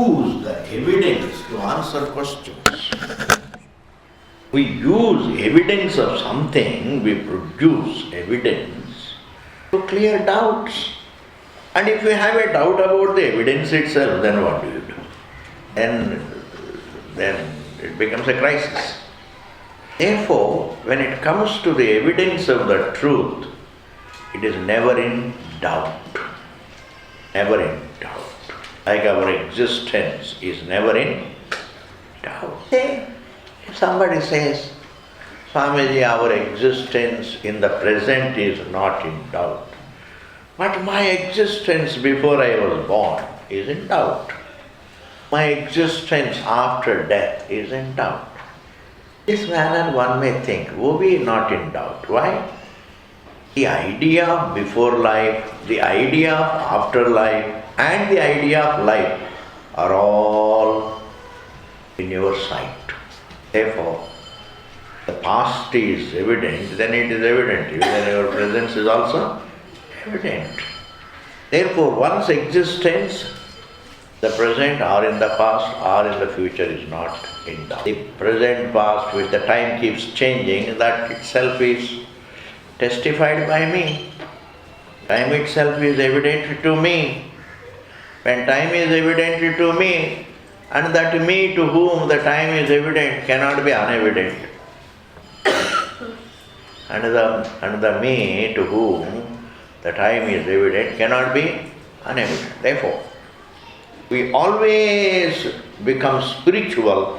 use the evidence to answer questions. We use evidence of something, we produce evidence to clear doubts. And if you have a doubt about the evidence itself, then what do you do? Then it becomes a crisis. Therefore, when it comes to the evidence of the truth, it is never in doubt. Never in doubt. Like our existence is never in doubt. If somebody says, Swamiji, our existence in the present is not in doubt, but my existence before I was born is in doubt. My existence after death is in doubt. This manner one may think, we are not in doubt. Why? The idea of before life, the idea of afterlife, and the idea of life are all in your sight. Therefore, the past is evident, then it is evident. Even your presence is also evident. Therefore, one's existence, the present or in the past or in the future is not in doubt. The present, past, which the time keeps changing, that itself is testified by me. Time itself is evident to me. When time is evident to me, and that me to whom the time is evident cannot be unevident. And the me to whom the time is evident cannot be unevident. Therefore, we always become spiritual.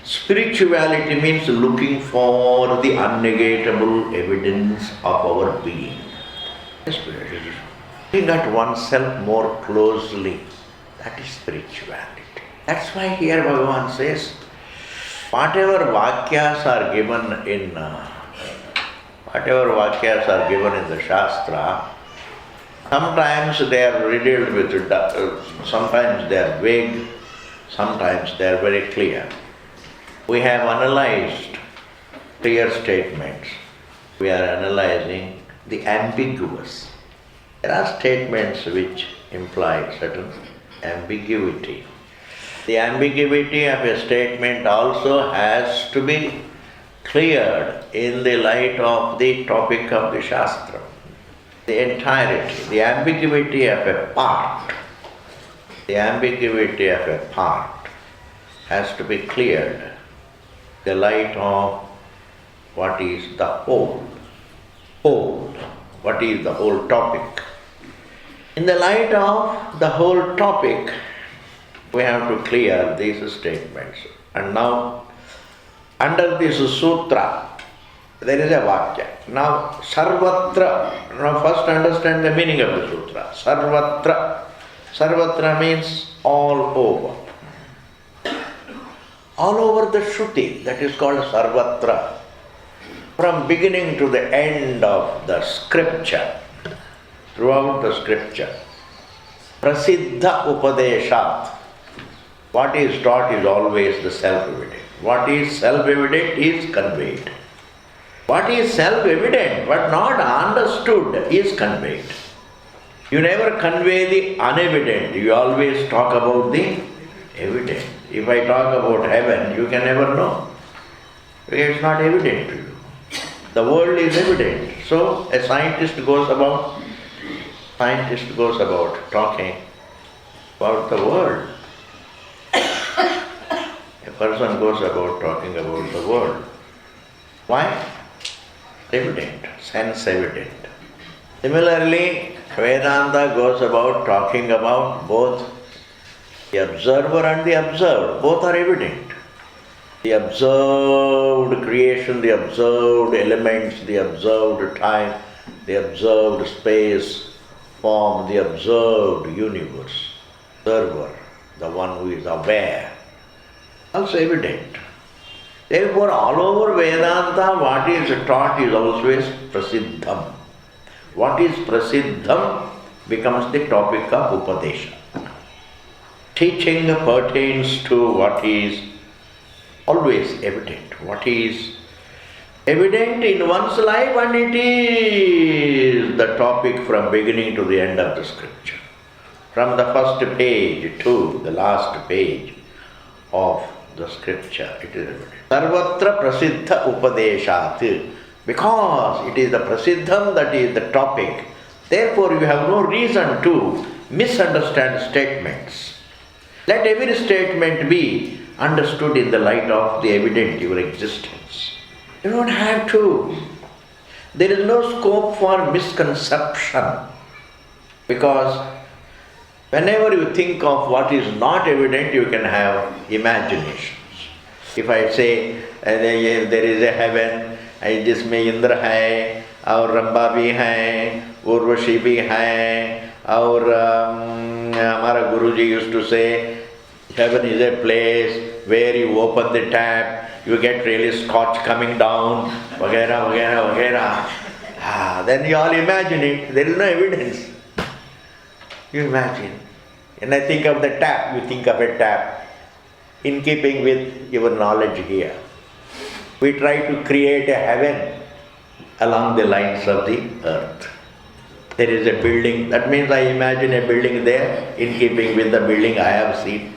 Spirituality means looking for the unnegatable evidence of our being. Looking at oneself more closely, that is spirituality. That's why here Bhagavan says, whatever vakyas are given in the Shastra, sometimes they are riddled with, sometimes they are vague, sometimes they are very clear. We have analyzed clear statements. We are analyzing the ambiguous. There are statements which imply certain ambiguity. The ambiguity of a statement also has to be cleared in the light of the topic of the Shastra. The entirety, the ambiguity of a part, has to be cleared in the light of what is the whole. What is the whole topic? In the light of the whole topic, we have to clear these statements. And now, under this sutra, there is a vakya. Now, sarvatra. Now, first understand the meaning of the sutra. Sarvatra. Sarvatra means all over. All over the Shruti, that is called sarvatra. From beginning to the end of the scripture, throughout the scripture, prasiddha upadeshat. What is taught is always the self-evident. What is self-evident is conveyed. What is self-evident but not understood is conveyed. You never convey the unevident, you always talk about the evident. If I talk about heaven, you can never know. It's not evident to you. The world is evident. So a scientist goes about talking about the world. A person goes about talking about the world. Why? Evident, sense evident. Similarly, Vedanta goes about talking about both the observer and the observed. Both are evident. The observed creation, the observed elements, the observed time, the observed space, form, the observed universe. Observer, the one who is aware, also evident. Therefore, all over Vedanta, what is taught is always prasiddham. What is prasiddham becomes the topic of Upadesha. Teaching pertains to what is always evident. What is evident in one's life, and it is the topic from beginning to the end of the scripture. from the first page to the last page of the scripture. It is evident. Sarvatra prasiddha upadeshat. Because it is the prasiddham that is the topic, therefore you have no reason to misunderstand statements. Let every statement be understood in the light of the evident your existence. You don't have to. There is no scope for misconception, because whenever you think of what is not evident, you can have imaginations. If I say there is a heaven, जिसमें इंद्र है और रंबा भी है, उर्वशी भी है, और हमारा गुरुजी used to say heaven is a place where you open the tap, you get really scotch coming down, वगैरह वगैरह वगैरह. Then you all imagine it. There is no evidence. You imagine. And I think of the tap, you think of a tap in keeping with your knowledge here. We try to create a heaven along the lines of the earth. There is a building, that means I imagine a building there in keeping with the building I have seen.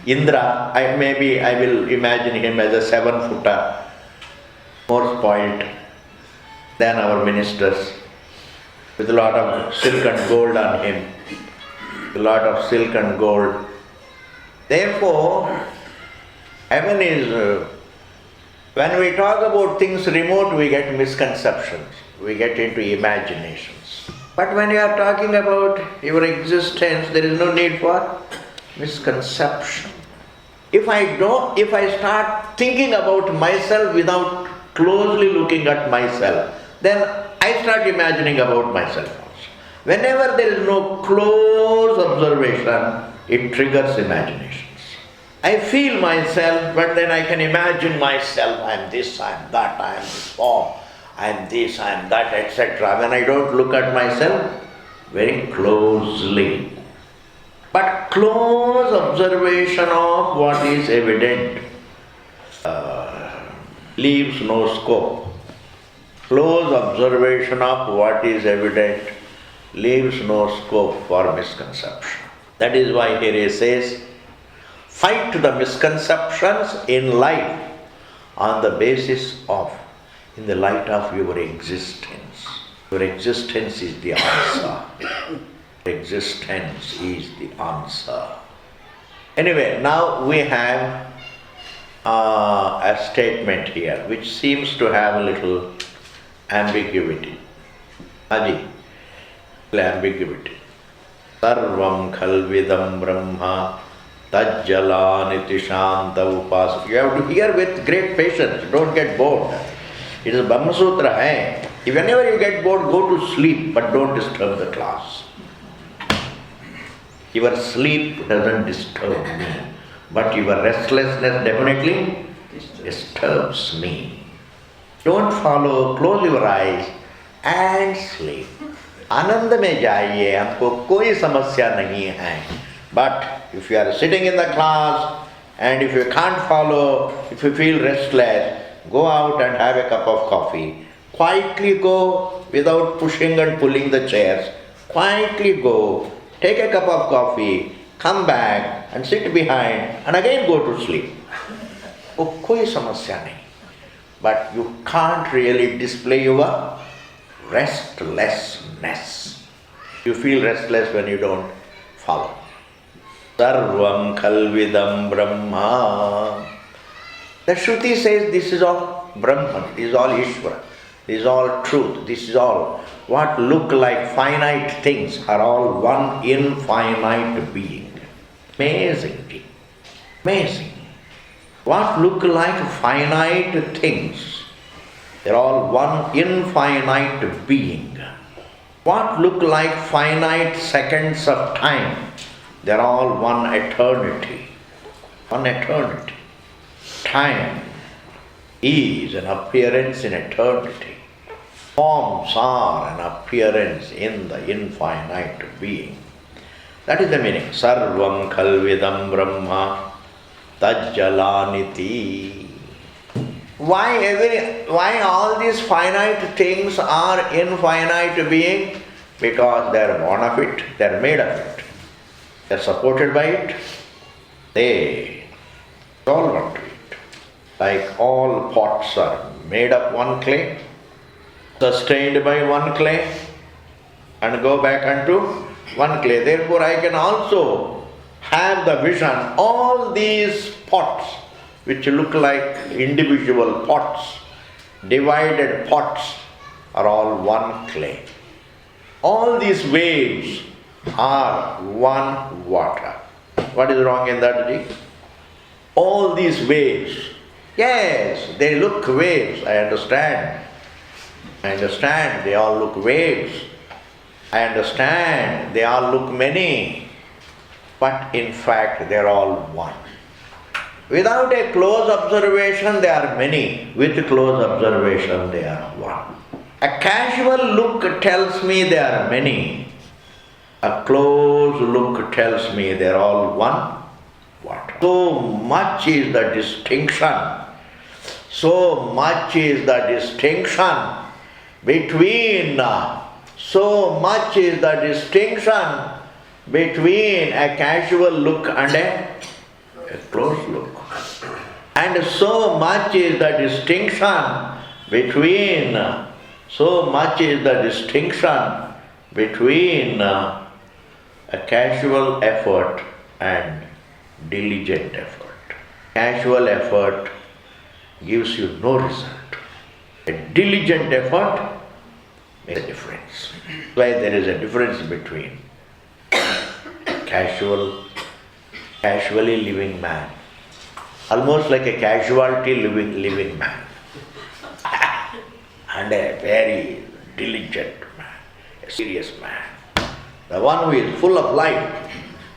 Indra, I will imagine him as a 7-footer, more spoilt than our ministers, with a lot of silk and gold on him. A lot of silk and gold. Therefore, heaven is, when we talk about things remote, we get misconceptions, we get into imaginations. But when you are talking about your existence, there is no need for misconception. If I start thinking about myself without closely looking at myself, then I start imagining about myself also. Whenever there is no close observation, it triggers imaginations. I feel myself, but then I can imagine myself, I am this, I am that, I am this form, I am this, I am that, etc. When I don't look at myself very closely. But close observation of what is evident leaves no scope. Close observation of what is evident leaves no scope for misconception. That is why here he says, fight the misconceptions in life on the basis of, in the light of your existence. Your existence is the answer. Existence is the answer. Anyway, now we have a statement here which seems to have a little ambiguity. Ambiguity. Sarvam khalvidam brahma tajjalaniti shanta upas. You have to hear with great patience, don't get bored. It is a BRAHMASUTRA. Whenever you get bored, go to sleep, but don't disturb the class. Your sleep doesn't disturb me, but your restlessness definitely disturbs me. Don't follow, close your eyes and sleep. आनंद में जाइए, हमको कोई समस्या नहीं है. But if you are sitting in the class and if you can't follow, if you feel restless, go out and have a cup of coffee. Quietly go without pushing and pulling the chairs. Quietly go, take a cup of coffee, come back and sit behind and again go to sleep. कोई समस्या नहीं. But you can't really display your restlessness. You feel restless when you don't follow. Sarvam khalvidam brahma. The Shruti says this is all Brahman, this is all Ishvara, this is all truth, this is all. What look like finite things are all one infinite being. Amazing. Amazing. What look like finite things, they're all one infinite being. What look like finite seconds of time, they're all one eternity. One eternity. Time is an appearance in eternity. Forms are an appearance in the infinite being. That is the meaning. Sarvam khalvidam brahma tajjalaniti. Why all these finite things are infinite being? Because they are born of it, they are made of it. are supported by it, they solve unto it. Like all pots are made of one clay, sustained by one clay, and go back unto one clay. Therefore, I can also have the vision, all these pots, which look like individual pots, divided pots, are all one clay. All these waves are one water. What is wrong in that, Ji? All these waves, yes, they look waves, I understand. They all look waves. I understand, they all look many. But in fact, they are all one. Without a close observation, they are many. With close observation, they are one. A casual look tells me they are many. A close look tells me they are all one water. So much is the distinction. So much is the distinction between a casual look and a close look. And so much is the distinction between a casual effort and diligent effort. Casual effort gives you no result. A diligent effort makes a difference. That's why there is a difference between casually living man, almost like a casualty living man, and a very diligent man, a serious man. The one who is full of life,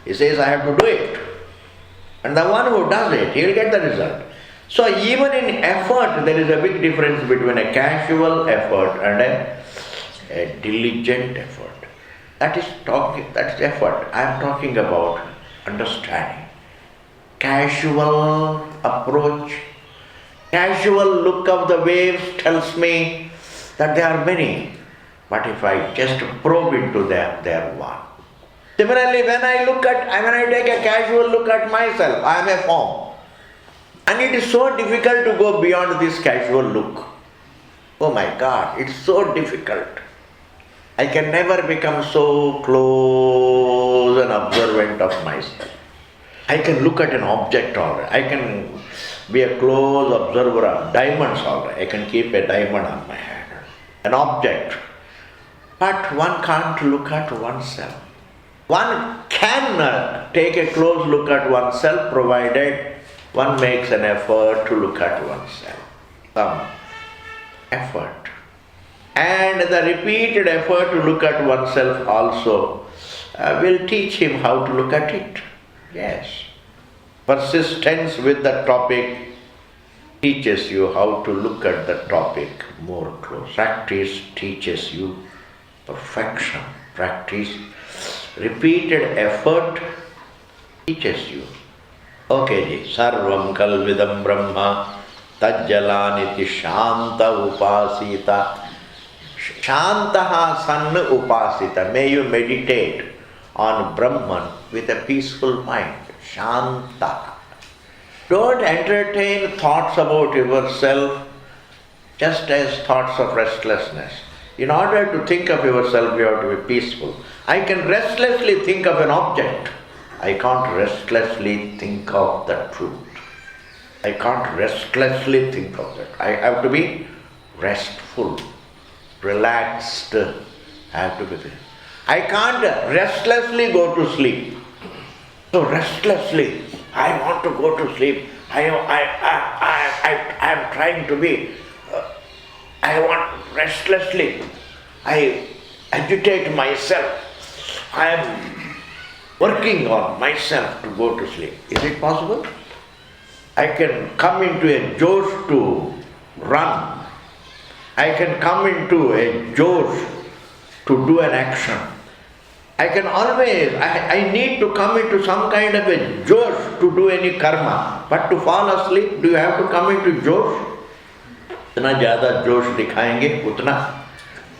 he says, I have to do it. And the one who does it, he will get the result. So even in effort, there is a big difference between a casual effort and a diligent effort. That is effort. I am talking about understanding. Casual approach, casual look of the waves tells me that there are many. But if I just probe into them, they are one. Similarly, when I take a casual look at myself, I am a form. And it is so difficult to go beyond this casual look. Oh my God, it's so difficult. I can never become so close and observant of myself. I can look at an object alright. I can be a close observer of diamonds alright. I can keep a diamond on my hand. An object. But one can't look at oneself. One can take a close look at oneself provided one makes an effort to look at oneself. Some effort. And the repeated effort to look at oneself also will teach him how to look at it. Yes. Persistence with the topic teaches you how to look at the topic more close. Practice teaches you perfection. Practice, repeated effort teaches you. Okay ji, sarvam kalvidam brahma tajjalaniti shanta upasita. Shantaha san upasita. May you meditate on Brahman with a peaceful mind. Shanta. Don't entertain thoughts about yourself just as thoughts of restlessness. In order to think of yourself, you have to be peaceful. I can restlessly think of an object. I can't restlessly think of the truth. I can't restlessly think of it. I have to be restful, relaxed. I have to be. I can't restlessly go to sleep. So restlessly, I want to go to sleep. I am trying to be. I want restlessly. I agitate myself. I am working on myself to go to sleep. Is it possible? I can come into a josh to run. I can come into a josh to do an action. I can always, I need to come into some kind of a josh to do any karma. But to fall asleep, do you have to come into josh? जितना ज़्यादा जोश दिखाएंगे उतना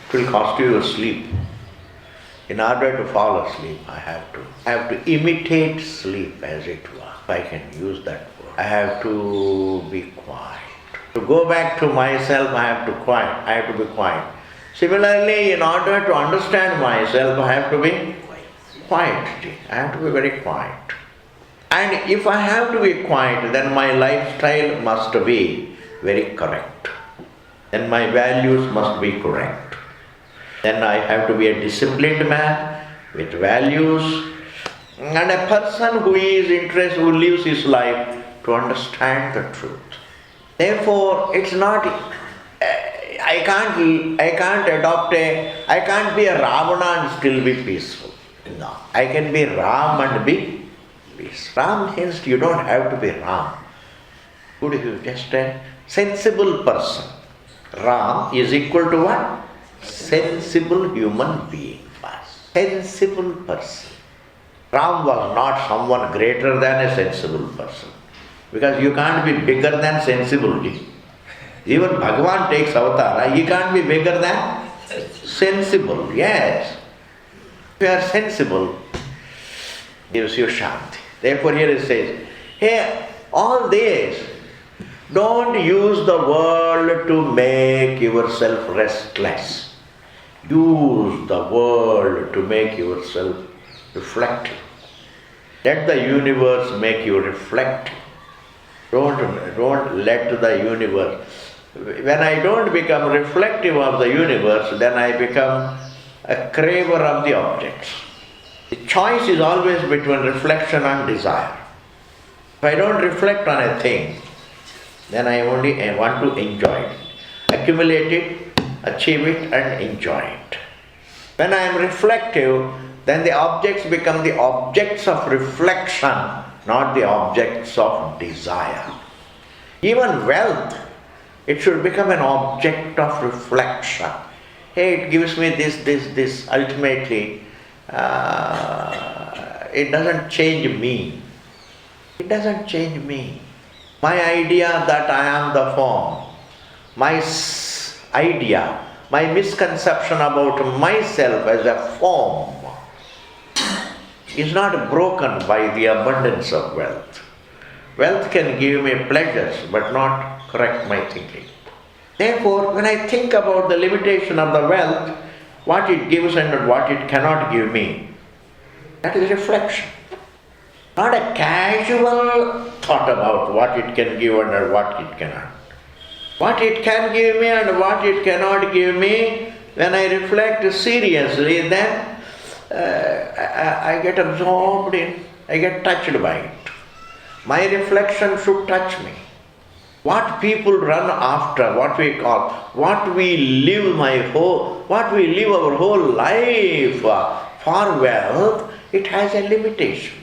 it will cost you your sleep. In order to fall asleep, I have to imitate sleep, as it were. If I can use that word. I have to be quiet. To go back to myself, I have to be quiet. Similarly, in order to understand myself, I have to be quiet. I have to be very quiet. And if I have to be quiet, then my lifestyle must be very correct. Then my values must be correct. Then I have to be a disciplined man with values, and a person who is interested, who lives his life to understand the truth. Therefore, it's not, I can't be a Ravana and still be peaceful. No, I can be Ram and be peaceful. Ram means you don't have to be Ram. Good, if you just a sensible person. Ram is equal to what? Sensible human being. Sensible person. Ram was not someone greater than a sensible person. Because you can't be bigger than sensibility. Even Bhagavan takes avatar, he can't be bigger than sensible. Yes. If you are sensible, gives you shanti. Therefore here it says, hey, all this, don't use the world to make yourself restless. Use the world to make yourself reflective. Let the universe make you reflective. Don't let the universe. When I don't become reflective of the universe, then I become a craver of the objects. The choice is always between reflection and desire. If I don't reflect on a thing, then I want to enjoy it. Accumulate it, achieve it, and enjoy it. When I am reflective, then the objects become the objects of reflection, not the objects of desire. Even wealth, it should become an object of reflection. Hey, it gives me this. Ultimately, it doesn't change me. It doesn't change me. My idea that I am the form, my misconception about myself as a form is not broken by the abundance of wealth. Wealth can give me pleasures but not correct my thinking. Therefore, when I think about the limitation of the wealth, what it gives and what it cannot give me, that is reflection. Not a casual thought about what it can give and what it cannot. What it can give me and what it cannot give me, when I reflect seriously, then I get absorbed in, I get touched by it. My reflection should touch me. What people run after, what we live our whole life for wealth, it has a limitation.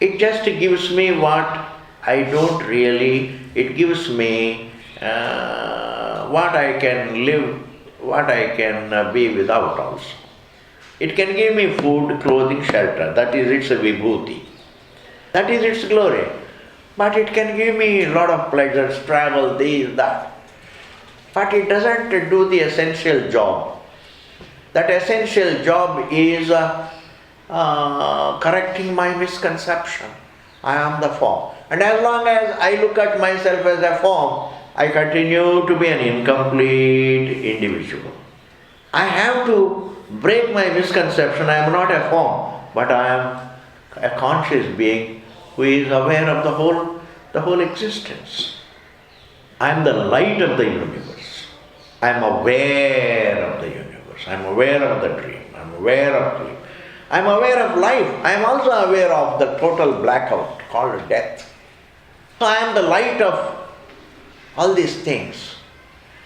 It just gives me what I don't really, it gives me what I can live, what I can be without also. It can give me food, clothing, shelter. That is its vibhuti. That is its glory. But it can give me a lot of pleasures, travel, this, that. But it doesn't do the essential job. That essential job is correcting my misconception. I am the form. And as long as I look at myself as a form, I continue to be an incomplete individual. I have to break my misconception. I am not a form, but I am a conscious being who is aware of the whole existence. I am the light of the universe. I am aware of the universe. I am aware of the dream. I am aware of dream. I am aware of life. I am also aware of the total blackout called death. So I am the light of all these things.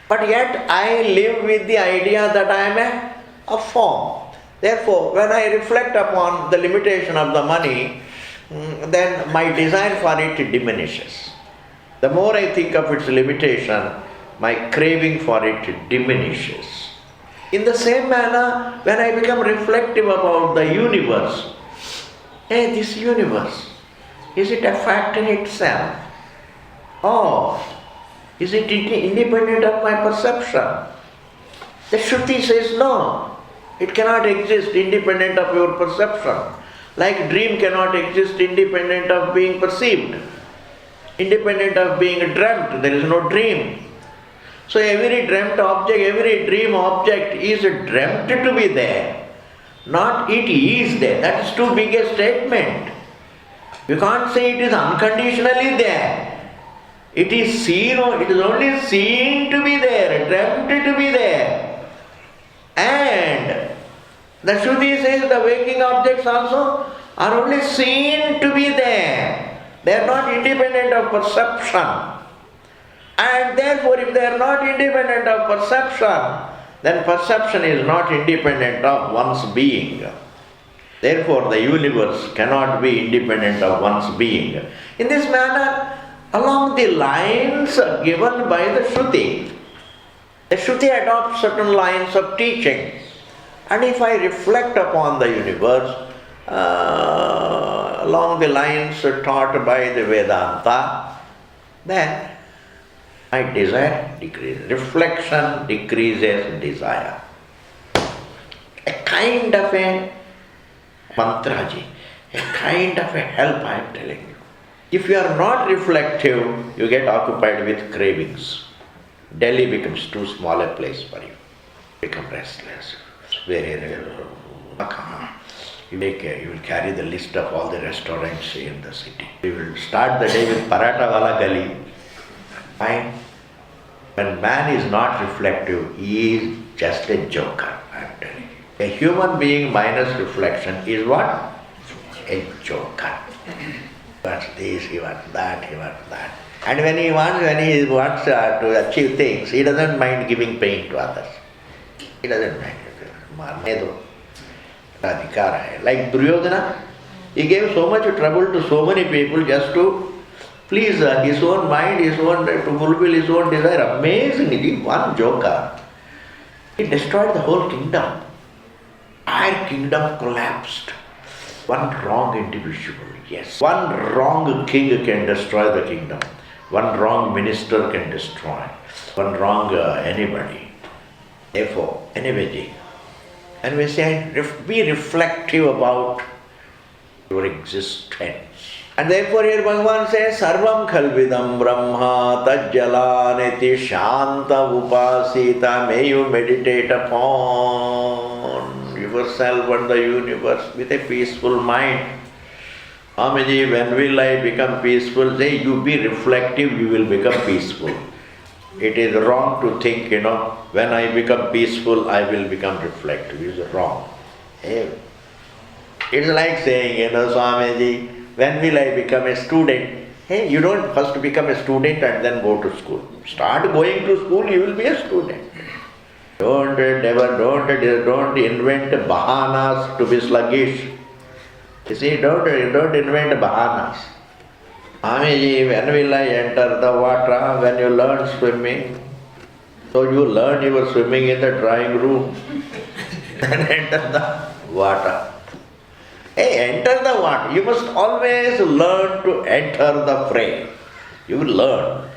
But yet I live with the idea that I am a form. Therefore, when I reflect upon the limitation of the money, then my desire for it diminishes. The more I think of its limitation, my craving for it diminishes. In the same manner, when I become reflective about the universe, hey, this universe, is it a fact in itself? Or is it independent of my perception? The Shruti says no. It cannot exist independent of your perception. Like dream cannot exist independent of being perceived. Independent of being dreamt, there is no dream. So every dreamt object, every dream object is dreamt to be there. Not it is there. That is too big a statement. You can't say it is unconditionally there. It is seen, it is only seen to be there, dreamt to be there. And the Shruti says the waking objects also are only seen to be there. They are not independent of perception. And therefore, if they are not independent of perception, then perception is not independent of one's being. Therefore, the universe cannot be independent of one's being. In this manner, along the lines given by the Shruti, the Shruti adopts certain lines of teaching. And if I reflect upon the universe along the lines taught by the Vedanta, then my desire decreases. Reflection decreases desire. A kind of a mantraji, a kind of a help I am telling you. If you are not reflective, you get occupied with cravings. Delhi becomes too small a place for you. You become restless. You will carry the list of all the restaurants in the city. You will start the day with Paratha Wala Gali. Fine. When man is not reflective, he is just a joker, I am telling you. A human being minus reflection is what? A joker. He wants this, he wants that, he wants that. And when he wants to achieve things, he doesn't mind giving pain to others. He doesn't mind. Like Duryodhana, he gave so much trouble to so many people just to please his own mind, to fulfill his own desire. Amazingly, one joker, he destroyed the whole kingdom. Entire kingdom collapsed. One wrong individual, yes. One wrong king can destroy the kingdom. One wrong minister can destroy. One wrong anybody. Therefore, anybody. And we say, be reflective about your existence. And therefore here Bhagavan says, Sarvam Khalvidam Brahma Tajjalaneti Shanta Upasita. May you meditate upon yourself and the universe with a peaceful mind. Swamiji, when will I become peaceful? Say, you be reflective, you will become peaceful. It is wrong to think, when I become peaceful, I will become reflective. It is wrong. It's like saying, Swamiji, when will I become a student? Hey, you don't first become a student and then go to school. Start going to school, you will be a student. Don't invent bahanas to be sluggish. You see, don't invent bahanas. Swamiji, when will I enter the water? When you learn swimming. So you learn your swimming in the drawing room. Then enter the water. Hey, enter the water. You must always learn to enter the fray. You will learn.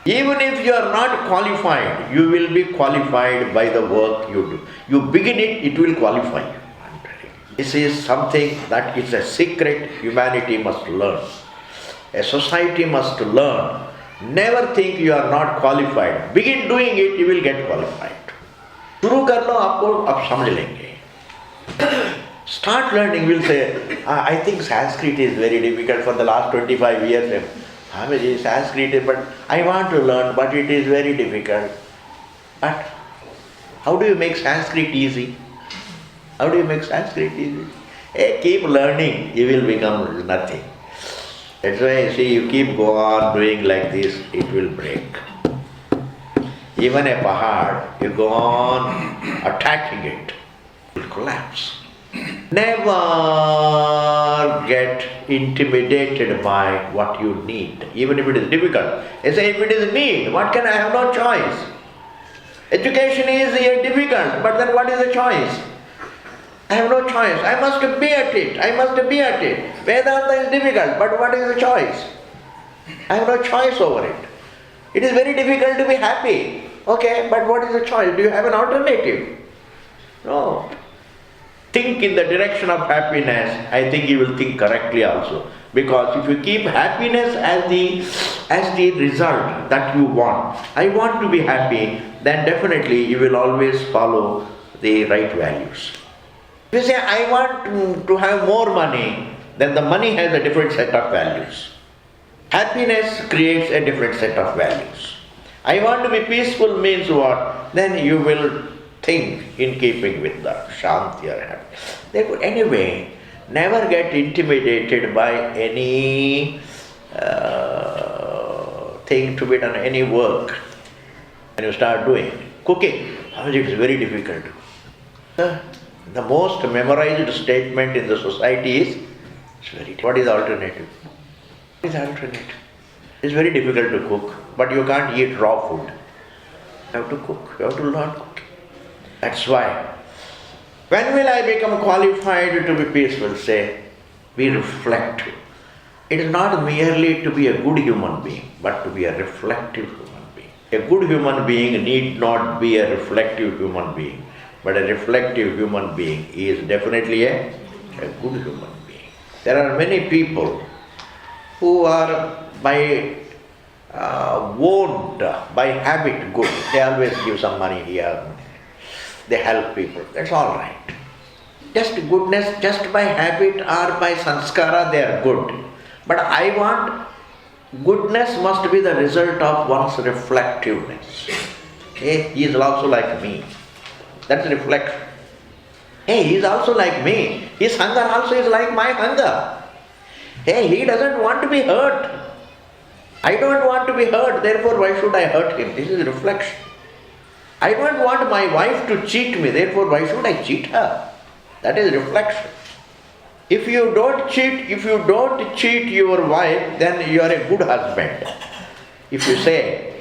Even if you are not qualified, you will be qualified by the work you do. You begin it, it will qualify you. This is something that is a secret humanity must learn. A society must learn. Never think you are not qualified. Begin doing it, you will get qualified. शुरू कर लो, आपको आप समझ लेंगे. Start learning, will say, I think Sanskrit is very difficult for the last 25 years. Sanskrit, but I want to learn, but it is very difficult. But how do you make Sanskrit easy? How do you make Sanskrit easy? Hey, keep learning, you will become nothing. That's why you keep go on doing like this, it will break. Even a pahad, you go on attacking it, it will collapse. Never get intimidated by what you need, even if it is difficult. I say, if it is need, what can I have? No choice. Education is difficult, but then what is the choice? I have no choice. I must be at it. I must be at it. Vedanta is difficult, but what is the choice? I have no choice over it. It is very difficult to be happy. Okay, but what is the choice? Do you have an alternative? No. Think in the direction of happiness, I think you will think correctly also. Because if you keep happiness as the result that you want, I want to be happy, then definitely you will always follow the right values. If you say, I want to have more money, then the money has a different set of values. Happiness creates a different set of values. I want to be peaceful means what? Then you will think in keeping with the Shanti or happiness. Therefore, anyway, never get intimidated by any thing to be done, any work. When you start doing cooking, it is very difficult. The most memorized statement in the society is, what is the alternative? What is the alternative? It's very difficult to cook, but you can't eat raw food. You have to cook, you have to learn cooking. That's why. When will I become qualified to be peaceful? Say, be reflective. It is not merely to be a good human being, but to be a reflective human being. A good human being need not be a reflective human being, but a reflective human being is definitely a good human being. There are many people who are by habit good. They always give some money here. They help people. That's all right. Just goodness, just by habit or by sanskara, they are good. But I want goodness must be the result of one's reflectiveness. Hey, he is also like me. That's reflection. Hey, he is also like me. His hunger also is like my hunger. Hey, he doesn't want to be hurt. I don't want to be hurt, therefore why should I hurt him? This is reflection. I don't want my wife to cheat me, therefore why should I cheat her? That is reflection. If you don't cheat your wife, then you are a good husband. If you say,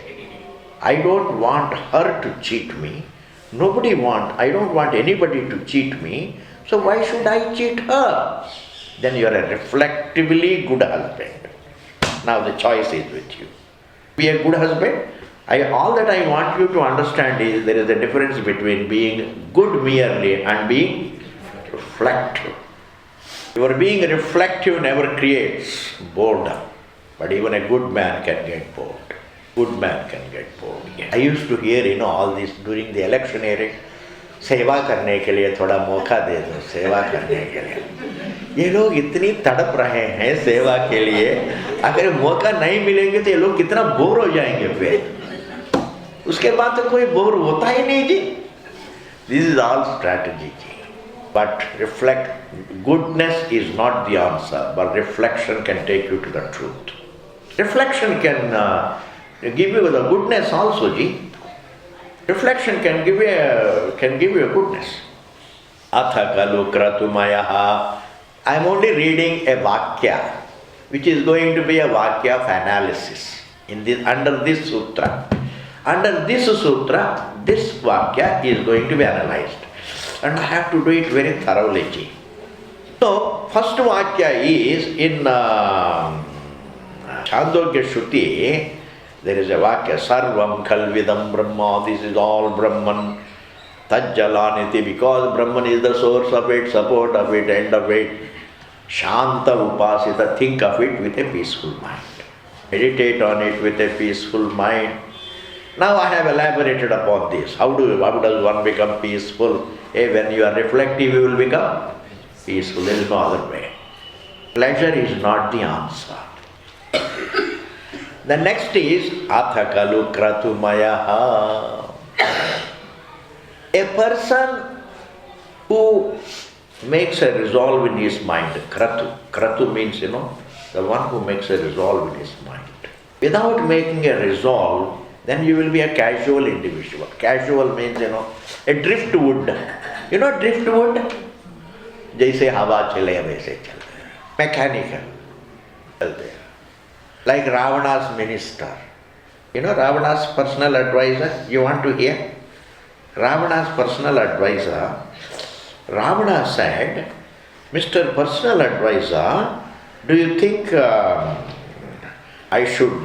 I don't want her to cheat me, I don't want anybody to cheat me, so why should I cheat her? Then you are a reflectively good husband. Now the choice is with you. Be a good husband. All that I want you to understand is there is a difference between being good merely and being reflective. Your being reflective never creates boredom, but even a good man can get bored. Good man can get bored. I used to hear, all this during the election hearing, सेवा करने के लिए थोड़ा मौका दे दो, सेवा करने के लिए। ये लोग इतनी तड़प रहे हैं सेवा के लिए, अगर मौका नहीं मिलेंगे तो ये लोग कितना बोर हो जाएंगे फिर। उसके बाद तो कोई बोर होता ही नहीं जी। This is all strategy ji. But goodness is not the answer, but reflection can take you to the truth. Reflection can give you the goodness also ji. Reflection can give you a goodness. Atha kalu kratumayaha. I am only reading a vakya, which is going to be a vakya of analysis under this sutra. Under this sutra, this vakya is going to be analyzed. And I have to do it very thoroughly. So, first vakya is in Chandogya Shruti. There is a vakya, Sarvam Khalvidam Brahma, this is all Brahman, Tajjalaniti, because Brahman is the source of it, support of it, end of it. Shanta Upasita, think of it with a peaceful mind. Meditate on it with a peaceful mind. Now I have elaborated upon this. How does one become peaceful? When you are reflective, you will become peaceful. There is no other way. Pleasure is not the answer. The next is Atha Kalu Kratumayaha. A person who makes a resolve in his mind, Kratu means, the one who makes a resolve in his mind. Without making a resolve, then you will be a casual individual. Casual means, a driftwood. You know driftwood? जैसे हवा चले वैसे चलते हैं. Mechanical. चलते हैं. Like Ravana's minister. Ravana's personal advisor? You want to hear? Ravana's personal advisor, Ravana said, Mr. Personal Advisor, do you think I should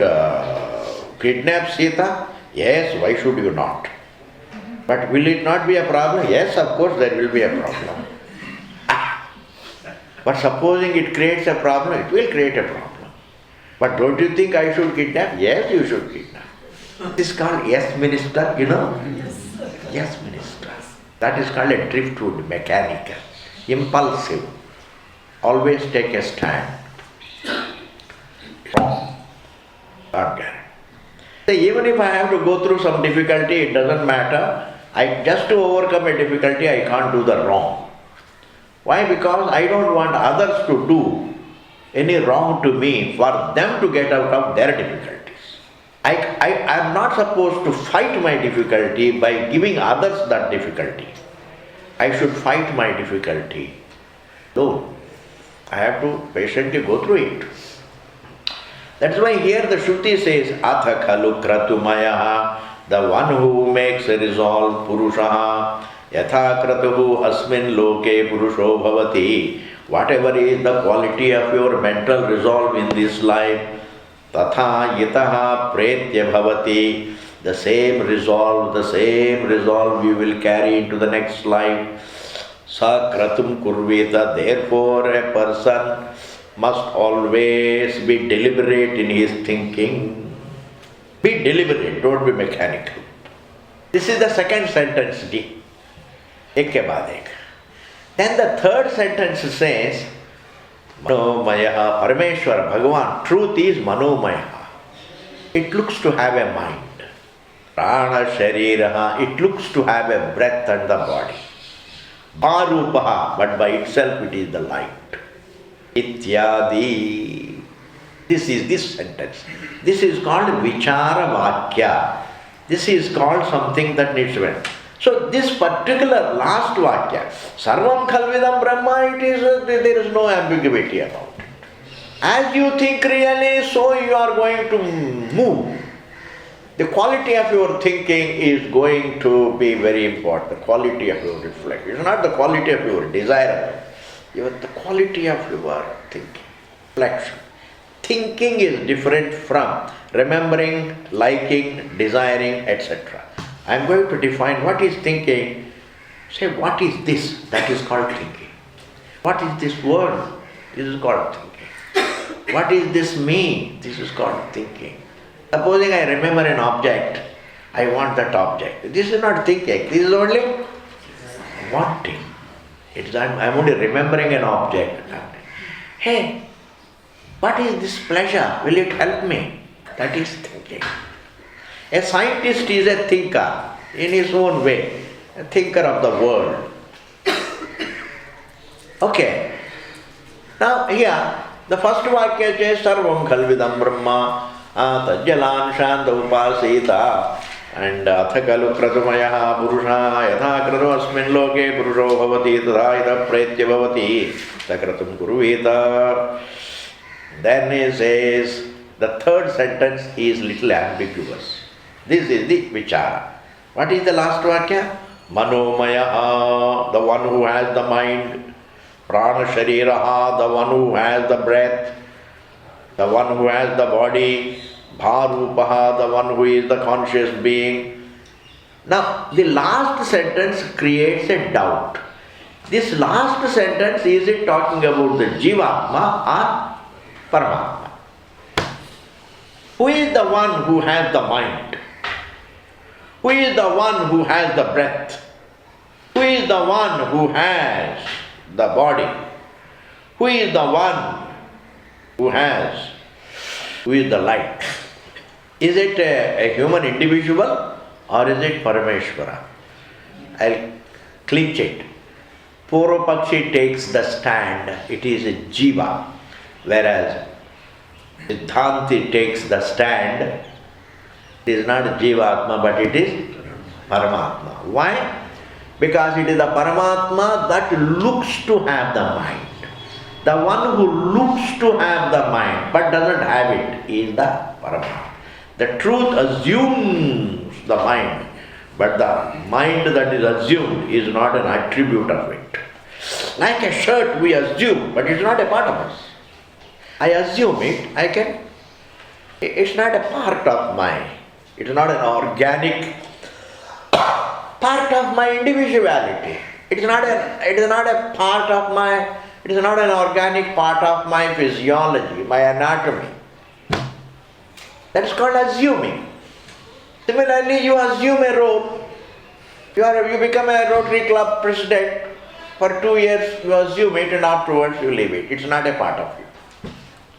kidnap Sita? Yes, why should you not? But will it not be a problem? Yes, of course there will be a problem. But supposing it creates a problem, it will create a problem. But don't you think I should kidnap? Yes, you should kidnap. This is called yes minister, you know? Yes minister. That is called a driftwood, mechanical, impulsive. Always take a stand. Wrong. Not guaranteed. So even if I have to go through some difficulty, it doesn't matter. Just to overcome a difficulty, I can't do the wrong. Why? Because I don't want others to do any wrong to me for them to get out of their difficulties. I am not supposed to fight my difficulty by giving others that difficulty. I should fight my difficulty alone. I have to patiently go through it. That's why here the Shruti says, Atha khalu kratumayaha, the one who makes a resolve, Purushaha, yatha kratuhu asmin loke purusho bhavati. Whatever is the quality of your mental resolve in this life, tatha yitaha pretya bhavati. The same resolve you will carry into the next life. Sa kratum kurveta. Therefore a person must always be deliberate in his thinking. Be deliberate, don't be mechanical. This is the second sentence, D. Ek ke baad ek. Then the third sentence says, Manomaya, Parameshwar, Bhagavan, truth is Manomaya. It looks to have a mind. Prana Shariraha, it looks to have a breath and the body. Bharupaha, but by itself it is the light. Ityadi. This is this sentence. This is called Vichara Vakya. This is called something that needs to be. So this particular last Vakya, Sarvam Khalvidam Brahma, there is no ambiguity about it. As you think really, so you are going to move. The quality of your thinking is going to be very important. The quality of your reflection. It's not the quality of your desire. The quality of your thinking, reflection. Thinking is different from remembering, liking, desiring, etc. I am going to define what is thinking. Say, what is this? That is called thinking. What is this word? This is called thinking. What is this me? This is called thinking. Supposing I remember an object, I want that object. This is not thinking. This is only wanting. I'm only remembering an object. Hey, what is this pleasure? Will it help me? That is thinking. A scientist is a thinker in his own way, a thinker of the world. Okay. Now here, the first vakya says, Sarvam Khalvidam Brahma, Tajjalan Shanta Upasita, and Athakalu Kratumayaha Purusha, Yatha Kratu Asmin Loke Purusho Bhavati, Tadhaita Pretya Bhavati, Takratum Kuruvita. Then he says, the third sentence is little ambiguous. This is the Vichara. What is the last Vakya? Manomaya, the one who has the mind. Prana Shariraha, the one who has the breath. The one who has the body. Bharupaha, the one who is the conscious being. Now, the last sentence creates a doubt. This last sentence, is it talking about the Jivatma or Paramatma? Who is the one who has the mind? Who is the one who has the breath? Who is the one who has the body? Who is the one who is the light? Is it a human individual or is it Parameshwara? I'll clinch it. Purvapakshi takes the stand, it is a Jiva, whereas Siddhanti takes the stand, it is not Jivatma but it is Paramatma. Why? Because it is the Paramatma that looks to have the mind. The one who looks to have the mind but doesn't have it is the Paramatma. The truth assumes the mind, but the mind that is assumed is not an attribute of it. Like a shirt we assume, but it's not a part of us. I assume it, it's not a part of it's not an organic part of my individuality. It is not a part of my, it is not an organic part of my physiology, my anatomy. That is called assuming. Similarly, you assume a role. You become a Rotary Club president. For 2 years you assume it and afterwards you leave it. It's not a part of you.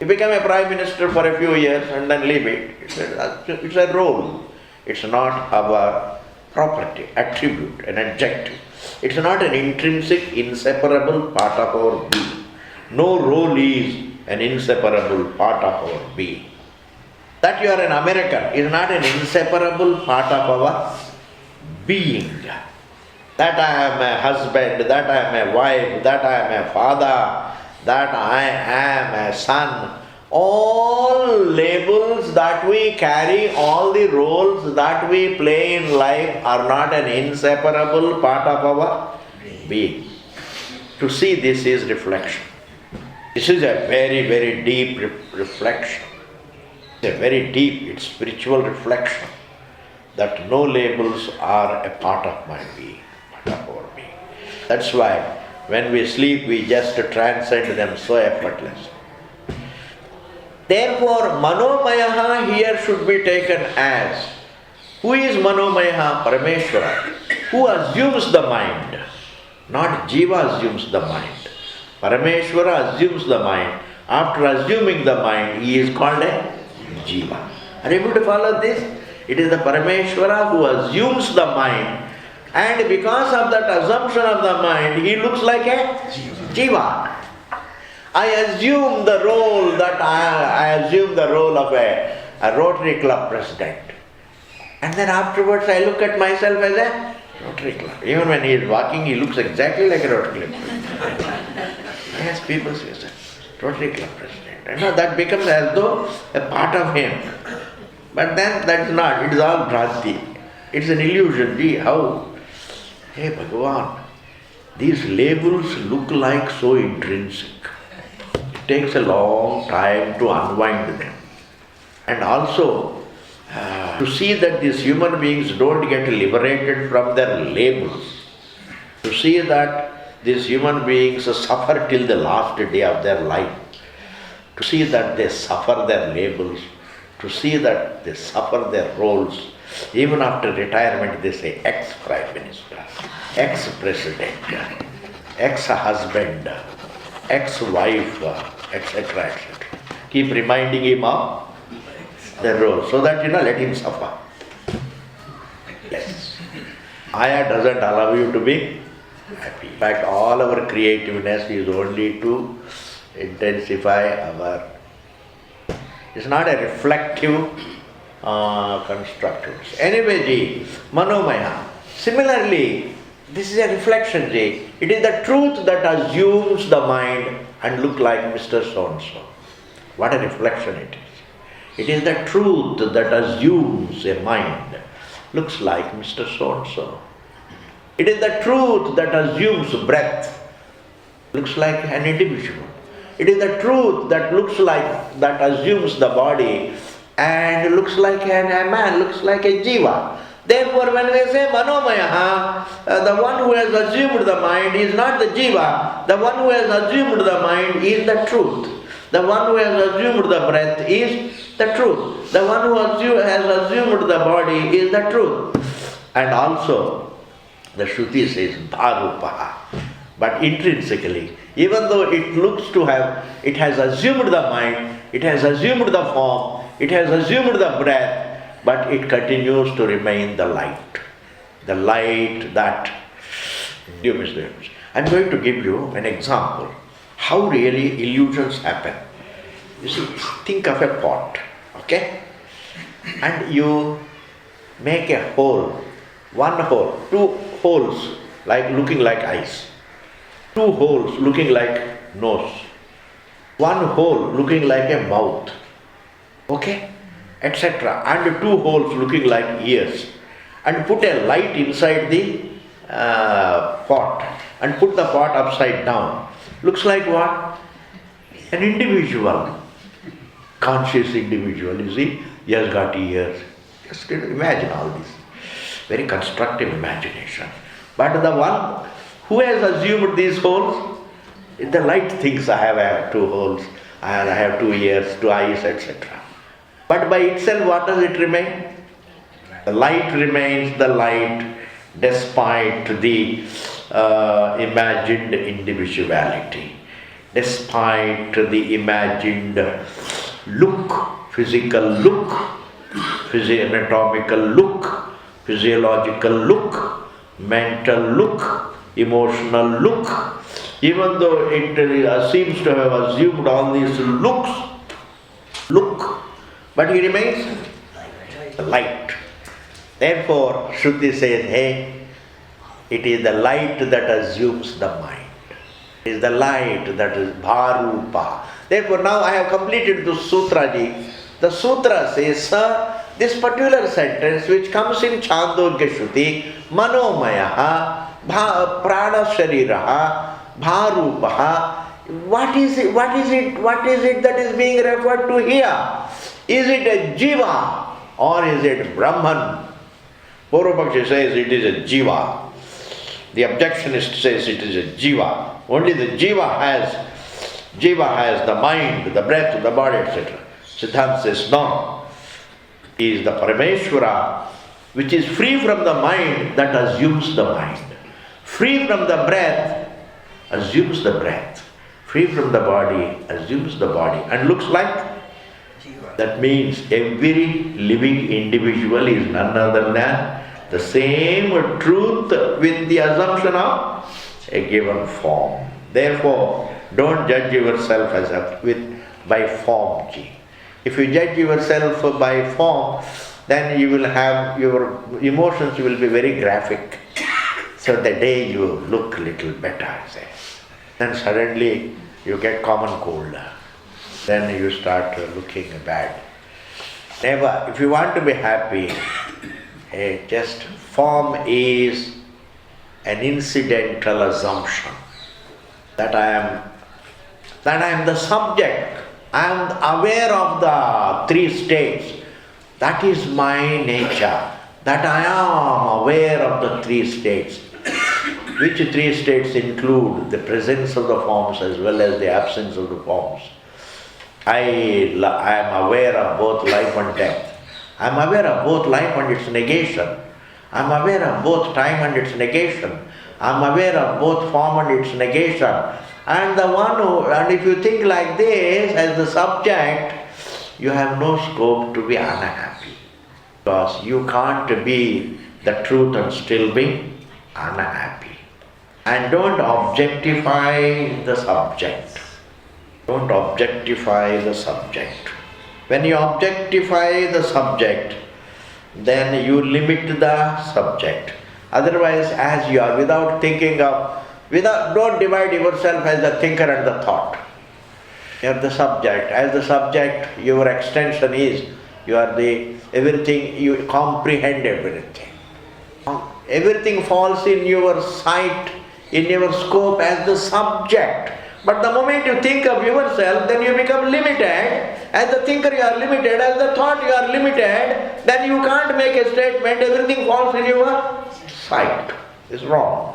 You become a prime minister for a few years and then leave it. It's a role. It's not our property, attribute, an adjective. It's not an intrinsic, inseparable part of our being. No role is an inseparable part of our being. That you are an American is not an inseparable part of our being. That I am a husband, that I am a wife, that I am a father, that I am a son. All labels that we carry, all the roles that we play in life are not an inseparable part of our being. To see this is reflection. This is a very, very deep reflection. It's a very deep, it's spiritual reflection that no labels are a part of my being, part of our being. That's why when we sleep, we just transcend them so effortlessly. Therefore, Manomaya here should be taken as, who is Manomaya? Parameshwara, who assumes the mind, not Jiva assumes the mind. Parameshwara assumes the mind. After assuming the mind, he is called a Jiva. Are you able to follow this? It is the Parameshwara who assumes the mind, and because of that assumption of the mind, he looks like a Jiva. I assume the role of a Rotary Club president. And then afterwards I look at myself as a Rotary Club. Even when he is walking, he looks exactly like a Rotary Club president. Yes, people say, Rotary Club president. And that becomes as though a part of him. But then that's not, it is all bhranti. It's an illusion. Gee, how? Hey Bhagavan, these labels look like so intrinsic. It takes a long time to unwind them. And also, to see that these human beings don't get liberated from their labels. To see that these human beings suffer till the last day of their life. To see that they suffer their labels. To see that they suffer their roles. Even after retirement, they say ex-prime minister, ex-president, ex-husband, ex-wife, etc., etc. Keep reminding him of the role so that, let him suffer. Yes. Maya doesn't allow you to be happy. In fact, all our creativeness is only to intensify our... It's not a reflective constructive. Anyway, Ji, Manomaya. Similarly, this is a reflection, Ji. It is the truth that assumes the mind and look like Mr. So-and-so. What a reflection it is. It is the truth that assumes a mind, looks like Mr. So-and-so. It is the truth that assumes breath, looks like an individual. It is the truth that assumes the body and looks like a man, looks like a jiva. Therefore, when we say Manomaya, the one who has assumed the mind is not the jiva. The one who has assumed the mind is the truth. The one who has assumed the breath is the truth. The one who has assumed the body is the truth. And also, the Shruti says Bharupaha. But intrinsically, even though it has assumed the mind, it has assumed the form, it has assumed the breath, but it continues to remain the light. The light that assumes the image. I'm going to give you an example how really illusions happen. You see, think of a pot, okay? And you make a hole, one hole, two holes looking like eyes. Two holes looking like nose, one hole looking like a mouth, okay, etc. And two holes looking like ears. And put a light inside the pot and put the pot upside down. Looks like what? An individual, conscious individual, you see, he has got ears. Just imagine all this. very constructive imagination. But the one who has assumed these holes, the light thinks I have two holes, and I have 2 ears, 2 eyes, etc. But by itself, what does it remain? The light remains the light despite the imagined individuality, despite the imagined look, physical look, anatomical look, physiological look, mental look, emotional look. Even though it seems to have assumed all these look, but he remains light. Therefore, Shruti says, hey, it is the light that assumes the mind. It is the light that is bharupa. Therefore, now I have completed the sutra ji. The sutra says, sir, this particular sentence which comes in Chandogya Shruti, Manomaya, Prana Shariraha, Bharupaha, what is it that is being referred to here? Is it a jiva or is it Brahman? Purvapakshi says it is a jiva. The objectionist says it is a jiva. Only the jiva has the mind, the breath, the body, etc. Siddhanta says no. He is the Parameshwara, which is free from the mind that assumes the mind. Free from the breath, assumes the breath. Free from the body, assumes the body. And looks like? That means every living individual is none other than the same truth with the assumption of a given form. Therefore, don't judge yourself by form. If you judge yourself by form, then you will have your emotions will be very graphic. So the day you look little better, say, then suddenly you get common cold. Then you start looking bad. Never, if you want to be happy, just form is an incidental assumption that I am the subject. I am aware of the 3 states. That is my nature. That I am aware of the 3 states. Which 3 states include the presence of the forms as well as the absence of the forms. I am aware of both life and death. I am aware of both life and its negation. I am aware of both time and its negation. I am aware of both form and its negation. And if you think like this as the subject, you have no scope to be unhappy. Because you can't be the truth and still be unhappy. And don't objectify the subject. Don't objectify the subject. When you objectify the subject, then you limit the subject. Otherwise, as you are, don't divide yourself as the thinker and the thought. You are the subject. As the subject, your extension is, you are the everything, you comprehend everything. Everything falls in your sight, in your scope as the subject. But the moment you think of yourself, then you become limited. As the thinker you are limited, as the thought you are limited, then you can't make a statement, everything falls in your sight. It's wrong.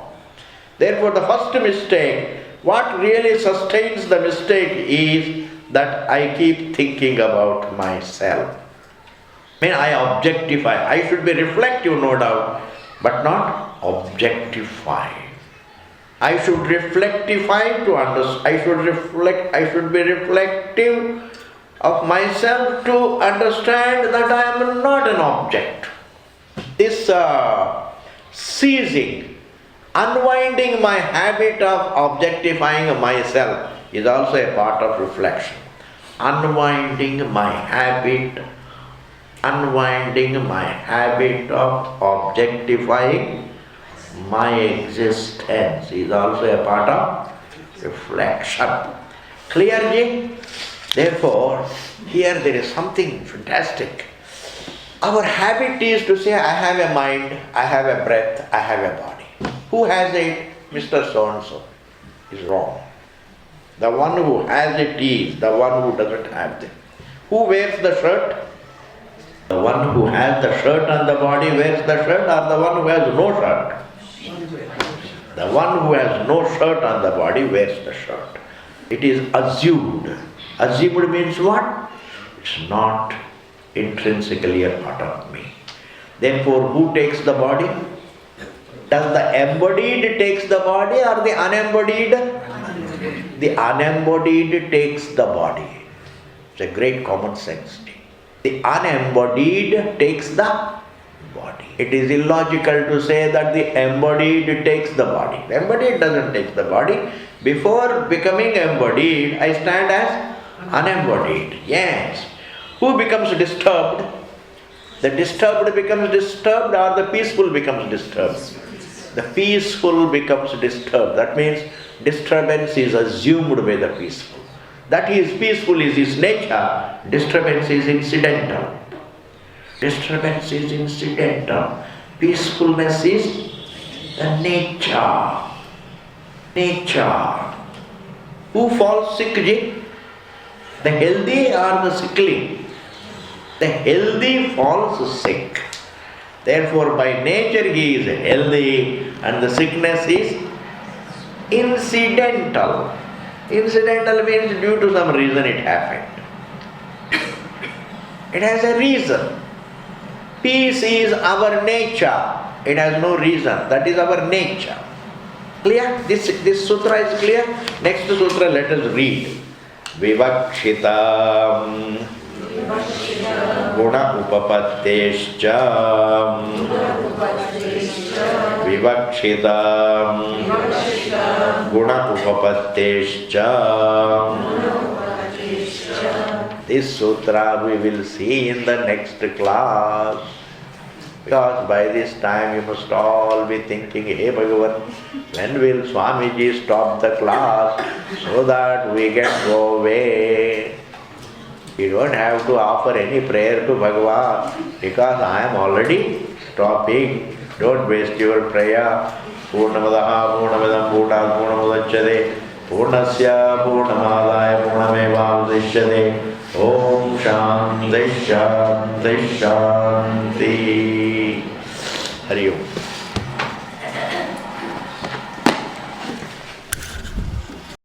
Therefore the first mistake, what really sustains the mistake is that I keep thinking about myself. I objectify. I should be reflective, no doubt, but not objectify. I should reflectify to understand. I should be reflective of myself to understand that I am not an object. This ceasing, unwinding my habit of objectifying myself is also a part of reflection. Unwinding my habit of objectifying my existence is also a part of reflection. Clear, ji? Therefore, here there is something fantastic. Our habit is to say, I have a mind, I have a breath, I have a body. Who has it? Mr. So-and-so. Is wrong. The one who has it is the one who doesn't have it. Who wears the shirt? The one who has the shirt on the body wears the shirt, or the one who has no shirt? The one who has no shirt on the body wears the shirt. It is assumed. Assumed means what? It's not intrinsically a part of me. Therefore, who takes the body? Does the embodied takes the body or the unembodied? The unembodied takes the body. It's a great common sense thing. The unembodied takes the body. It is illogical to say that the embodied takes the body. The embodied doesn't take the body. Before becoming embodied, I stand as unembodied. Yes. Who becomes disturbed? The disturbed becomes disturbed, or the peaceful becomes disturbed? The peaceful becomes disturbed. That means disturbance is assumed by the peaceful. That he is peaceful is his nature. Disturbance is incidental. Disturbance is incidental. Peacefulness is the nature. Nature. Who falls sick, Ji? The healthy or the sickly? The healthy falls sick. Therefore, by nature he is healthy and the sickness is incidental. Incidental means due to some reason it happened. It has a reason. Peace is our nature. It has no reason. That is our nature. Clear? This sutra is clear? Next sutra let us read. Vivakshitam Guna Upapattescha Vivakshitam Guna Upapattescha. This sutra we will see in the next class. Because by this time you must all be thinking, hey Bhagavan, when will Swamiji stop the class so that we can go away? You don't have to offer any prayer to Bhagavan because I am already stopping. Don't waste your prayer. Purnamadaha Purnamidam Purnat Purnamudachyate Purnasya Purnamadaya Purnamevavadishyate. Om Shanti Shanti Shanti. Hari Om.